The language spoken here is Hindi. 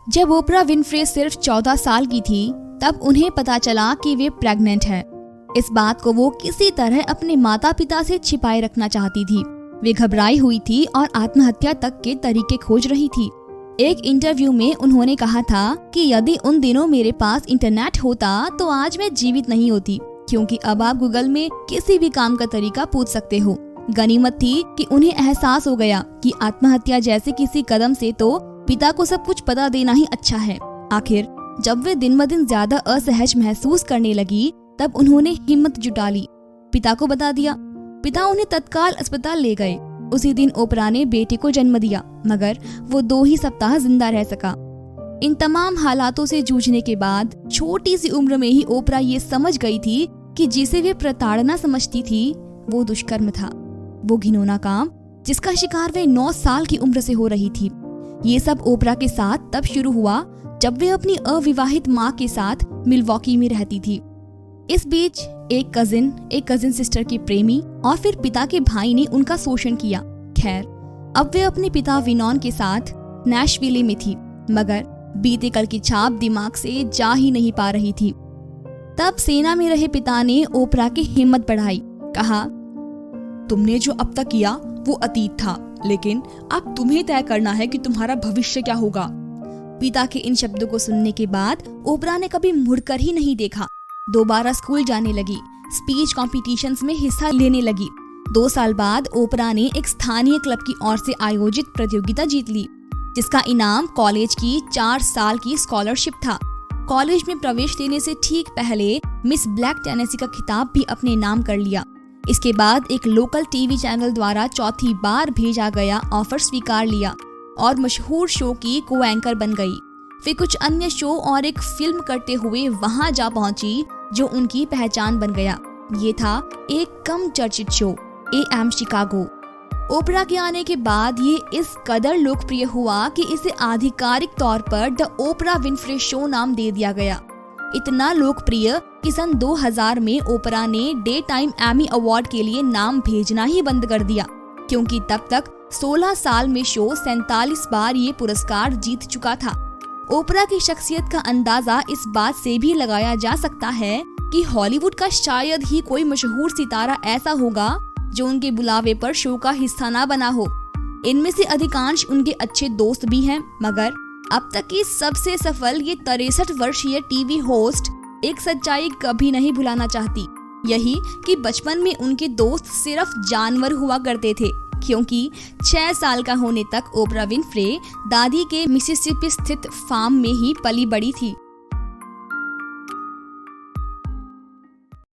जब ओपरा विनफ्रे सिर्फ 14 साल की थी तब उन्हें पता चला कि वे प्रेग्नेंट है। इस बात को वो किसी तरह अपने माता पिता से छिपाए रखना चाहती थी। वे घबराई हुई थी और आत्महत्या तक के तरीके खोज रही थी। एक इंटरव्यू में उन्होंने कहा था कि यदि उन दिनों मेरे पास इंटरनेट होता तो आज मैं जीवित नहीं होती, क्योंकि अब आप गूगल में किसी भी काम का तरीका पूछ सकते हो। गनीमत थी कि उन्हें एहसास हो गया कि आत्महत्या जैसे किसी कदम से तो पिता को सब कुछ पता देना ही अच्छा है। आखिर जब वे दिन ब दिन ज्यादा असहज महसूस करने लगी तब उन्होंने हिम्मत जुटा ली। पिता को बता दिया। पिता उन्हें तत्काल अस्पताल ले गए। उसी दिन ओपरा ने बेटे को जन्म दिया, मगर वो 2 ही सप्ताह जिंदा रह सका। इन तमाम हालातों से जूझने के बाद छोटी सी उम्र में ही ओपरा ये समझ गई थी कि जिसे वे प्रताड़ना समझती थी वो दुष्कर्म था, वो घिनौना काम जिसका शिकार वे 9 साल की उम्र से हो रही थी। ये सब ओपरा के साथ तब शुरू हुआ जब वे अपनी अविवाहित माँ के साथ मिल्वॉकी में रहती थी। इस बीच एक कजिन सिस्टर के प्रेमी और फिर पिता के भाई ने उनका शोषण किया। खैर, अब वे अपने पिता विनॉन के साथ नैशविले में थी, मगर बीते कल की छाप दिमाग से जा ही नहीं पा रही थी। तब सेना में रहे पिता ने ओपरा की हिम्मत बढ़ाई। कहा, तुमने जो अब तक किया वो अतीत था, लेकिन अब तुम्हें तय करना है कि तुम्हारा भविष्य क्या होगा। पिता के इन शब्दों को सुनने के बाद ओपरा ने कभी मुड़कर ही नहीं देखा। दोबारा स्कूल जाने लगी, स्पीच कॉम्पिटिशन्स में हिस्सा लेने लगी। 2 साल बाद ओपरा ने एक स्थानीय क्लब की ओर से आयोजित प्रतियोगिता जीत ली, जिसका इनाम कॉलेज की 4 साल की स्कॉलरशिप था। कॉलेज में प्रवेश लेने से ठीक पहले मिस ब्लैक टेनेसी का खिताब भी अपने नाम कर लिया। इसके बाद एक लोकल टीवी चैनल द्वारा चौथी बार भेजा गया ऑफर स्वीकार लिया और मशहूर शो की को एंकर बन गई। फिर कुछ अन्य शो और एक फिल्म करते हुए वहां जा पहुंची जो उनकी पहचान बन गया। ये था एक कम चर्चित शो, AM शिकागो। ओपरा के आने के बाद ये इस कदर लोकप्रिय हुआ कि इसे आधिकारिक तौर पर द ओपरा विनफ्रे शो नाम दे दिया गया। इतना लोकप्रिय कि सन 2000 में ओपरा ने डे टाइम एमी अवार्ड के लिए नाम भेजना ही बंद कर दिया, क्योंकि तब तक 16 साल में शो 47 बार ये पुरस्कार जीत चुका था। ओपरा की शख्सियत का अंदाजा इस बात से भी लगाया जा सकता है कि हॉलीवुड का शायद ही कोई मशहूर सितारा ऐसा होगा जो उनके बुलावे पर शो का हिस्सा ना बना हो। इनमें से अधिकांश उनके अच्छे दोस्त भी हैं, मगर अब तक की सबसे सफल ये 63 वर्षीय टीवी होस्ट एक सच्चाई कभी नहीं भुलाना चाहती, यही कि बचपन में उनके दोस्त सिर्फ जानवर हुआ करते थे, क्योंकि 6 साल का होने तक ओपरा विनफ्रे दादी के मिसिसिपी स्थित फार्म में ही पली बड़ी थी।